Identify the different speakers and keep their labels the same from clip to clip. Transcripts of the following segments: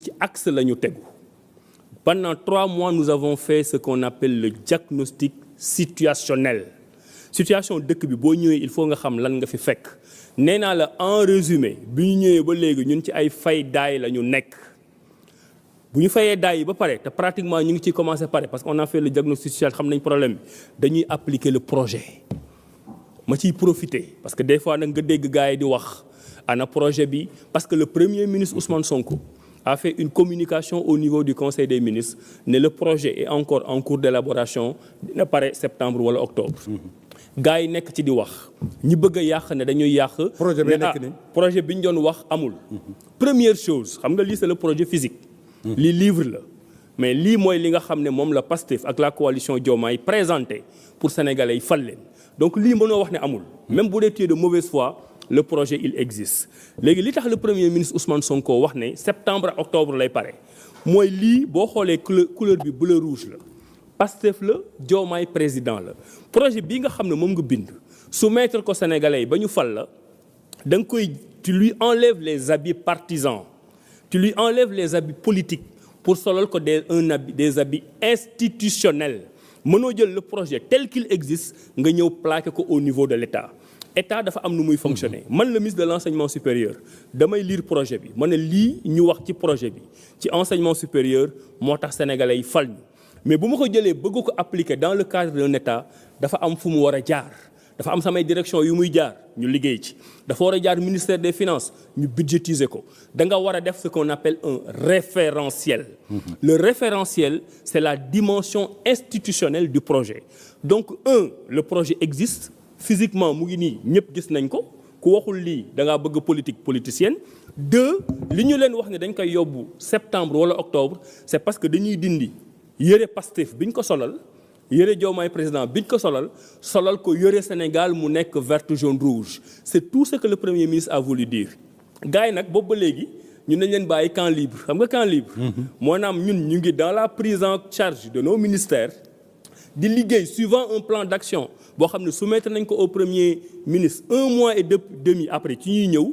Speaker 1: ci axe la ñu tegu. Pendant 3 mois nous avons fait ce qu'on appelle le diagnostic situationnel situation dëkk bi boo ñëwee il faut nga xam lan nga fi fekk nee naa la en résumé bi ñu ñëwee ba léegi ñun ci ay fay daay la ñu nekk bu ñu fayee daay yi ba pare te pratiquement ñu ngi ciy commencé pare parce qu'on a fait le diagnostic situationnel xam nañ problème bi dañuy appliquer le projet ma ciy profiter parce que des fois nag nga dégg gars yi di wax ana projet bi parce que le premier ministre Ousmane Sonko a fait une communication au niveau du Conseil des ministres ne le projet est encore en cours d'élaboration dina pare septembre wala octobre. gars yi nekk ci di wax ñi bëgg a yàq ne dañuy yàq.
Speaker 2: projet bi nekk ni
Speaker 1: projet bi ñu doon wax amul. première chose xam nga lii c'est le projet physique. lii livre la mais lii mooy li nga xam ne moom la Pastef ak la coalition Diomaye présenté pour sénégalais yi fal leen donc lii mënoo wax ne amul. même bu dee tu es de mauvaise foi. le projet il existe léegi li tax le premier ministre Ousmane Sonko wax ne septembre ak octobre lay pare mooy lii boo xoolee couleur bi bleu rouge la Pastef la Diomaye président la projet bii nga xam ne moom nga bind soumettre ko Sénégalais yi ba ñu fal la da nga koy tu lui enlèves les habits partisans tu lui enlèves les habits politiques pour solal ko des habits institutionnels mënoo jël le projet tel qu'il existe nga ñëw plaquer ko au niveau de l'État État dafa am nu muy fonctionner man le ministre de l'enseignement supérieur damay lire projet bi ma ne lii ñu wax ci projet bi ci enseignement supérieur moo tax sénégalais yi fal ñu mais bu ma ko jëlee bëgg ko appliquer dans le cadre d'un État dafa am fu mu war a jaar dafa am samay direction yu muy jaar ñu liggéey ci dafa war a jaar ministère des finances ñu budgétiser ko da nga war a def ce qu'on appelle un référentiel le référentiel c'est la dimension institutionnelle du projet donc le projet existe physiquement mu ngi nii ñëpp gis nañ ko ku waxul lii da ngaa bëgg politique politicienne 2 li ñu leen wax ne dañ koy yóbbu septembre wala octobre c'est parce que dañuy dindi yëre Pastef bi ñu ko solal yëre Diomaye président bi ñu ko solal ko yëre Sénégal mu nekk vert jaune rouge c'est tout ce que le premier ministre a voulu dire gars yi nag boobu ba léegi ñun nañ leen bàyyi camp libre xam nga camp libre maanaam ñun ñu ngi dans la prise en charge de nos ministères di liggéey suivant un plan d'action boo xam ne soumettre nañ ko au premier ministre 1 mois et demi après ci ñuy ñëw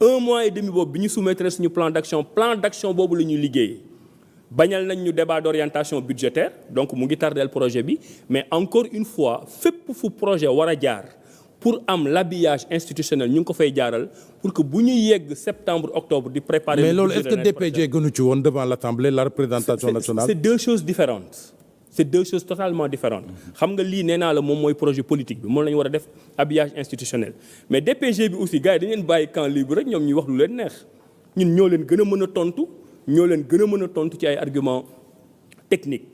Speaker 1: 1 mois et demi boobu bi ñu soumettre suñu plan d'action boobu la ñuy liggéey bañal nañ ñu débat d'orientation budgétaire donc mu ngi tardeel projet bi mais encore une fois fépp fu projet war a jaar pour am l'habillage institutionnel ñu ngi ko fay jaaral pour que bu ñuy yegg septembre octobre di préparer.
Speaker 2: mais loolu est-ce que DPG gënu ci woon devant l'Assemblée la représentation nationale.
Speaker 1: c'est 2 choses différentes. c'est 2 choses totalement différentes xam nga lii nee naa la moom mooy projet politique bi moom la ñu war a def habillage institutionnel mais DPG bi aussi gars yi dañu leen bàyyi camp libre rek ñoom ñuy wax lu leen neex ñun ñoo leen gën a mën a tontu ci ay arguments techniques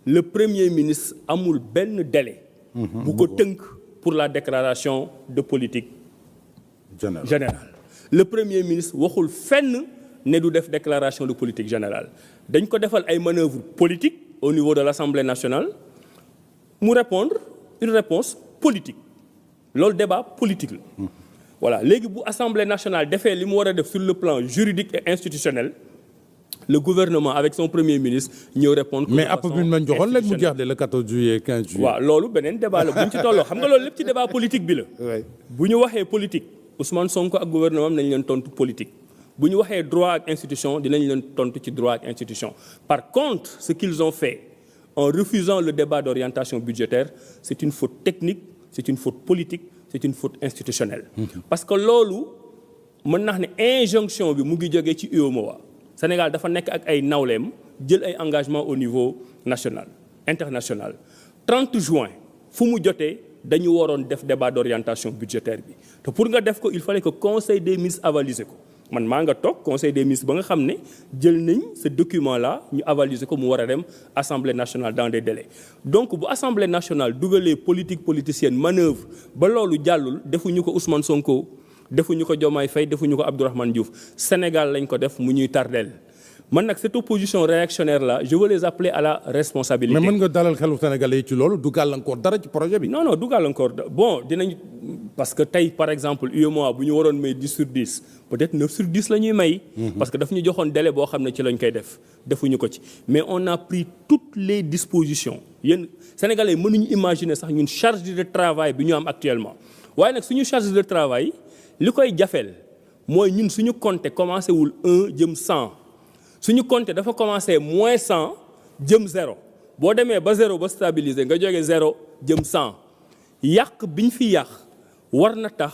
Speaker 1: le premier ministre amul benn délai bu ko tënk pour la déclaration de politique générale le premier ministre waxul fenn ne du def déclaration de politique générale dañ ko defal ay manœuvres politiques au niveau de l'Assemblée nationale mu répondre une réponse politique loolu débat politique la voilà léegi bu Assemblée nationale defee li mu war a def sur le plan juridique et institutionnel le gouvernement avec son premier ministre ñëw répondre
Speaker 2: mais app bi ma joxoon léegi mu jeex de le 14 juillet 15 juillet
Speaker 1: waaw loolu beneen débat la bu ñu ci tolloo xam nga loolu lépp ci débat politique bi la bu ñu waxee politique Ousmane Sonko ak gouvernement am nañ leen tontu politique bu ñu waxee droit ak institution dinañ leen tontu ci droit ak institution par contre ce qu'ils ont fait en refusant le débat d'orientation budgétaire c'est une faute technique c'est une faute politique c'est une faute institutionnelle parce que loolu mën naa ne injonction bi mu ngi jógee ci UEMOA Sénégal dafa nekk ak ay nawleem jël ay engagement au niveau national international 30 juin fu mu jotee dañu waroon def débat d'orientation budgétaire bi te pour nga def ko il fallait que conseil des ministres avaliser ko man maa nga toog conseil des ministres ba nga xam ne jël nañ ce document là ñu avaliser ko mu war a dem assemblée nationale dans des délais donc bu assemblée nationale dugalee politique politicienne manœuvre ba loolu jàllul defuñu ko Ousmane Sonko defuñu ko Diomaye Faye defuñu ko Abdourahmane Diouf Sénégal lañ ko def mu ñuy tardeel man nag cette opposition réactionnaire là je veux les appeler à la responsabilité.
Speaker 2: mais mën nga dalal xelu Sénégalais yi ci loolu du gàllankoor dara ci projet bi.
Speaker 1: non du gàllankoor bon dinañ parce que tey par exemple UEMOA bu ñu waroon may 10 sur 10 peut-être 9 sur 10 la ñuy may. parce que daf ñu joxoon délai boo xam ne ci lañ koy def defuñu ko ci mais on a pris toutes les dispositions yéen Sénégalais mënuñu imaginer sax ñun charge de travail bi ñu am actuellement waaye nag suñu charge de travail li koy jafeel mooy ñun suñu compter commencé wul 1 jëm 100. suñu compter dafa commencé moins 100 jëm 0 boo demee ba 0 ba stabiliser nga jógee 0 jëm 100 yàq bi ñu fi yàq war na tax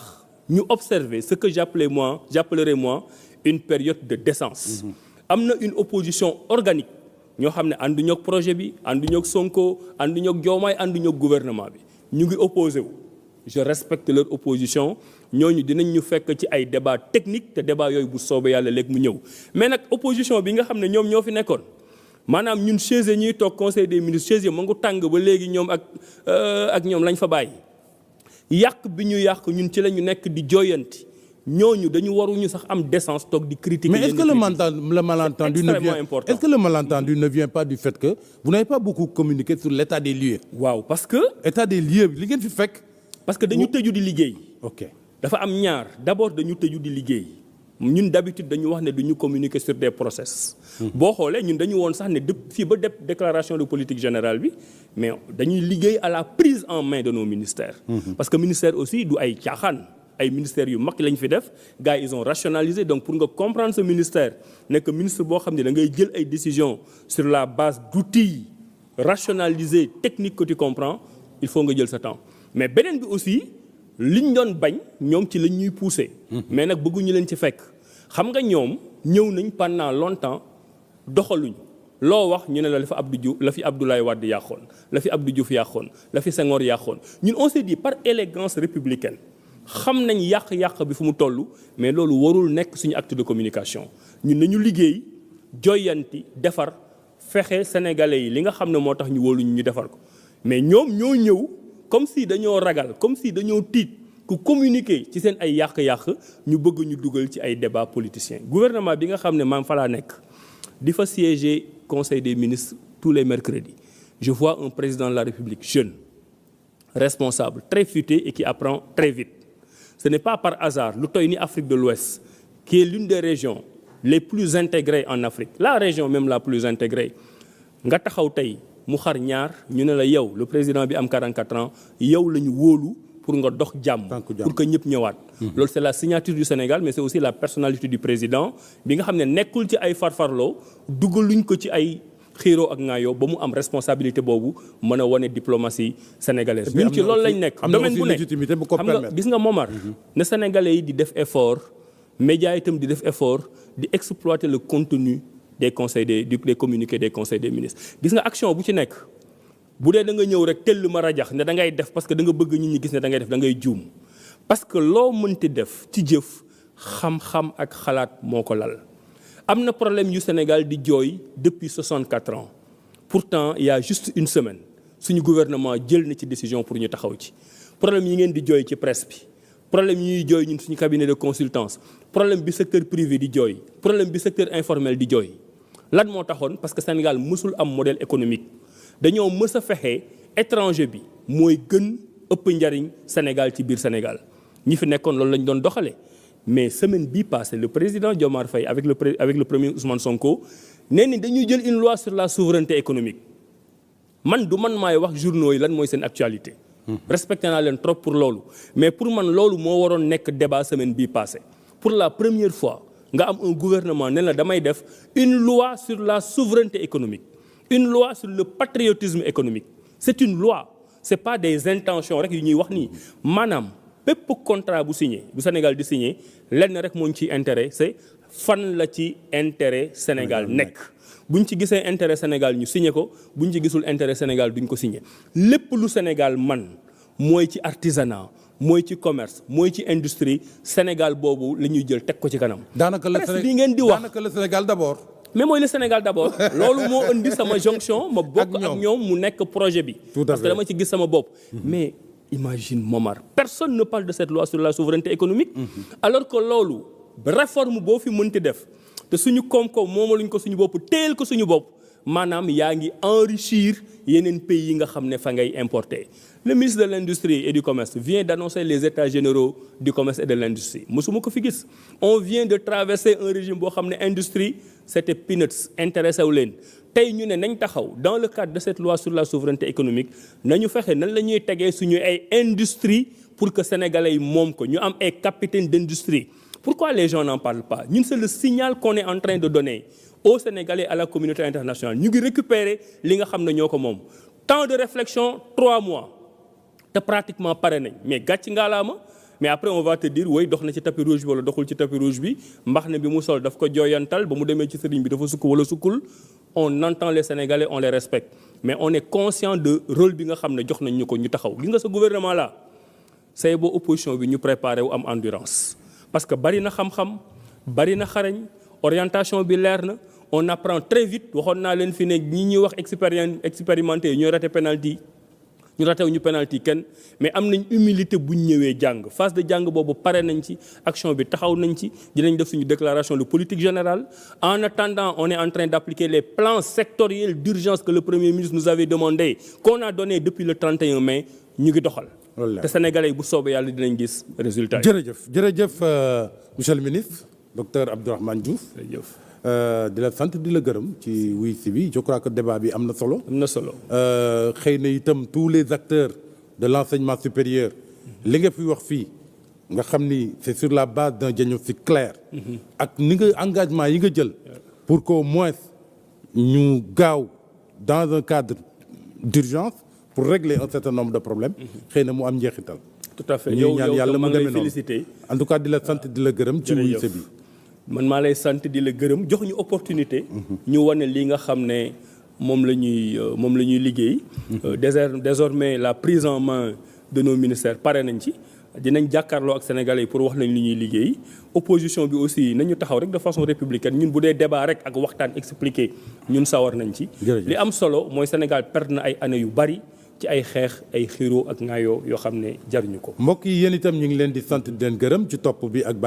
Speaker 1: ñu observer ce que j'appellerai moi une période de décence. am na une opposition organique ñoo xam ne ànduñu ak projet bi ànduñu ak Sonko ànduñu ak Diomaye ànduñu ak gouvernement bi ñu ngi opposé wu. je respecte leur opposition ñooñu dinañ ñu fekk ci ay débat technique te débat yooyu bu soobee yàlla léegi mu ñëw mais nag opposition bi nga xam ne ñoom ñoo fi nekkoon maanaam ñun chaise ñuy toog conseil des ministres chaise ma ngu tàng ba léegi ñoom ak ñoom lañ fa bàyyi yàq bi ñu yàq ñun ci la ñu nekk di jooyanti ñooñu dañu waruñu sax am décence toog di critiquer.
Speaker 2: Mais est-ce que le malentendu ne vient pas du fait que vous n'avez pas beaucoup communiqué sur l'état des lieux?
Speaker 1: waaw parce que.
Speaker 2: état des lieux li ngeen fi fekk.
Speaker 1: parce que dañu tëju di liggéey.
Speaker 2: ok
Speaker 1: dafa am ñaar d'abord dañu tëju di liggéey ñun d'habitude dañu wax ne duñu communiquer sur des process. boo xoolee ñun dañu woon sax ne fii ba déclaration de politique générale bi mais dañuy liggéey à la prise en main de nos ministères. parce que ministère aussi du ay caaxaan. ay ministères yu mag lañ fi def gars yi ils ont rationalisé donc pour nga comprendre ce ministère nekk ministre boo xam ne da ngay jël ay décisions sur la base d'outils rationalisés techniques que tu comprends il faut nga jël sa temps mais beneen bi aussi liñ doon bañ ñoom ci lañ ñuy pousser. mais nag bëgguñu leen ci fekk xam nga ñoom ñëw nañ pendant longtemps doxaluñ loo wax ñu ne la fi Abdou Diouf la fi Abdoulaye Wade yàqoon la fi Abdou Diouf yàqoon la fi Senghor yàqoon ñun on s'est dit par élégance républicaine. xam nañ yàq-yàq bi fu mu toll mais loolu warul nekk suñu acte de communication ñun nañu liggéey joyanti defar fexe sénégalais yi li nga xam ne moo tax ñu wóoluñu ñu defar ko mais ñoom ñoo ñëw comme si dañoo ragal comme si dañoo tiit ku communiquer ci seen ay yàq-yàq ñu bëgg ñu dugal ci ay débat politicien gouvernement bi nga xam ne maam fa laa nekk di fa siéger conseil des ministres tous les mercredis je vois un président de la République jeune responsable très futé et qui apprend très vite. Ce n'est pas par hasard lu toy ni Afrique de l'Ouest qui est l'une des régions les plus intégrées en Afrique la région même la plus intégrée nga taxaw tey mu xar ñaar ñu ne la yow le président bi am 44 ans yow la ñu wóolu pour nga dox jàmm pour que ñëpp ñëwaat loolu c'est la signature du Sénégal mais c'est aussi la personnalité du président bi nga xam ne nekkul ci ay farfarloo dugaluñ ko ci ay xiiroo ak ngaayoo ba mu am responsabilité boobu mën a wane diplomatie sénégalaise ñun ci loolu lañ nekk domaine bu nekk xam nga gis nga Momar ne sénégalais yi di def effort médias itam di def effort di exploiter le contenu des conseils des communiqués des conseils des ministres gis nga action bu ci nekk bu dee da nga ñëw rek tell ma rajax ne da ngay def parce que da nga bëgg nit ñi gis ne da ngay def da ngay juum parce que loo mënti def ci jëf xam-xam ak xalaat moo ko lal am na problème yu Sénégal di jooy depuis 64 ans pourtant il y a juste une semaine suñu gouvernement jël na ci décision pour ñu taxaw ci problème yi ngeen di jooy ci presse bi problème yi ñuy jooy ñun suñu cabinet de consultance problème bi secteur privé di jooy problème bi secteur informel di jooy lan moo taxoon parce que Sénégal mësul am modèle économique dañoo mës a fexe étranger bi mooy gën ëpp njariñ Sénégal ci biir Sénégal ñi fi nekkoon loolu lañ doon doxalee mais semaine bii passée le président Diomaye Faye avec le premier Ousmane Sonko nee ni dañuy jël une loi sur la souveraineté économique man du man maay wax journaux yi lan mooy seen actualité. respecté naa leen trop pour loolu mais pour man loolu moo waroon nekk débat semaine bii passée pour la première fois nga am un gouvernement ne la damay def une loi sur la souveraineté économique une loi sur le patriotisme économique c'est une loi c'est pas des intentions rek yu ñuy wax nii maanaam bépp contrat bu signé bu Sénégal di signé lenn rek moo ñu ciy intérêt c'est fan la ci intérêt Sénégal nekk buñ ci gisee intérêt Sénégal ñu signé ko buñ ci gisul intérêt Sénégal duñ ko signé lépp lu Sénégal man mooy ci artisanat mooy ci commerce mooy ci industrie Sénégal boobu la ñuy jël teg ko ci kanam.
Speaker 2: daanaka la
Speaker 1: presse bi ngeen di wax
Speaker 2: daanaka le Sénégal d'abord.
Speaker 1: mais mooy le Sénégal d'abord loolu moo indi sama jonction ma bokk ak ñoom mu nekk projet bi. parce que dama ci gis sama bopp. mais imagine Momar personne ne parle de cette loi sur la souveraineté économique. alors que loolu réforme boo fi mënti def te suñu koom-koom moomaluñ ko suñu bopp téel ko suñu bopp maanaam yaa ngi enrichir yeneen pays yi nga xam ne fa ngay importer. Le ministre de l'Industrie et du Commerce vient d'annoncer les états généraux du commerce et de l'industrie musuma ko fi gis on vient de traverser un régime boo xam ne industrie c'était peanuts intéressé wu leen tey ñu ne nañ taxaw dans le cadre de cette loi sur la souveraineté économique nañu fexe nan la ñuy tegee suñu ay industrie pour que sénégalais yi moom ko ñu am ay capitaines d'industrie. Pourquoi les gens n'en parlent pas ñun c'est le signal qu'on est en train de donner aux Sénégalais à la communauté internationale ñu ngi récupérer li nga xam ne ñoo ko moom temps de réflexion 3 mois te pratiquement pare nañ mais gàcc ngaalaama mais après on va te dire woy dox na ci tapis rouge bi wala doxul ci tapis rouge bi mbax ne bi mu sol daf ko jooyantal ba mu demee ci sëriñ bi dafa sukk wala sukkul on entend les Sénégalais on les respecte mais on est conscient de rôle bi nga xam ne jox nañ ñu ko ñu taxaw gis nga ce gouvernement là say boo opposition bi ñu préparé wu am endurance parce que bari na xam-xam bari na xarañ orientation bi leer na on apprend très vite waxoon naa leen fi ne ñi ñuy wax expérimenté ñooy raté penalty ñu ratew ñu penalty kenn mais am nañ humilité bu ñu ñëwee jàng phase de jàng boobu pare nañ ci action bi taxaw nañ ci dinañ def suñu déclaration de politique générale en attendant on est en train d'appliquer les plans sectoriels d'urgence que le Premier ministre nous avait demandé qu'on a donné depuis le 31 mai ñu ngi doxal te Sénégalais yi bu soobee yàlla dinañ gis résultat yi.
Speaker 2: jërëjëf monsieur le ministre docteur Abdourahmane Diouf.
Speaker 1: jërëjëf.
Speaker 2: di la sant di la gërëm ci wuy si bi je crois que débat bi am na solo.
Speaker 1: am na solo.
Speaker 2: xëy na itam tous les acteurs de l'enseignement supérieur li nga fi wax fii nga xam ni c'est sur la base d'un diagnostic clair. ak ni nga engagement yi nga jël. pour qu'au moins ñu gaaw dans un cadre d'urgence pour régler un certain nombre de problèmes. xëy na mu am njeexital.
Speaker 1: tout à fait
Speaker 2: ñuy ñaan yàlla mu demee noonu
Speaker 1: félicité.
Speaker 2: en tout cas di la sant di la gërëm ci wuy si bi.
Speaker 1: man maa lay sant di la gërëm jox ñu opportunité. ñu wane li nga xam ne moom la ñuy liggéey. désormais la prise en main de nos ministères pare nañ ci. dinañ jàkkaarloo ak sénégalais yi pour wax nañ li ñuy liggéey opposition bi aussi nañu taxaw rek de façon républicaine ñun bu dee débat rek ak waxtaan expliqué ñun sawar nañ ci. li am solo mooy Sénégal perdre na ay années yu bari ci ay xeex ay xiroo ak ŋaayoo yoo xam ne jaruñu ko.
Speaker 2: mbokk yi yéen itam ñu ngi leen di sant di leen gërëm ci topp bi ak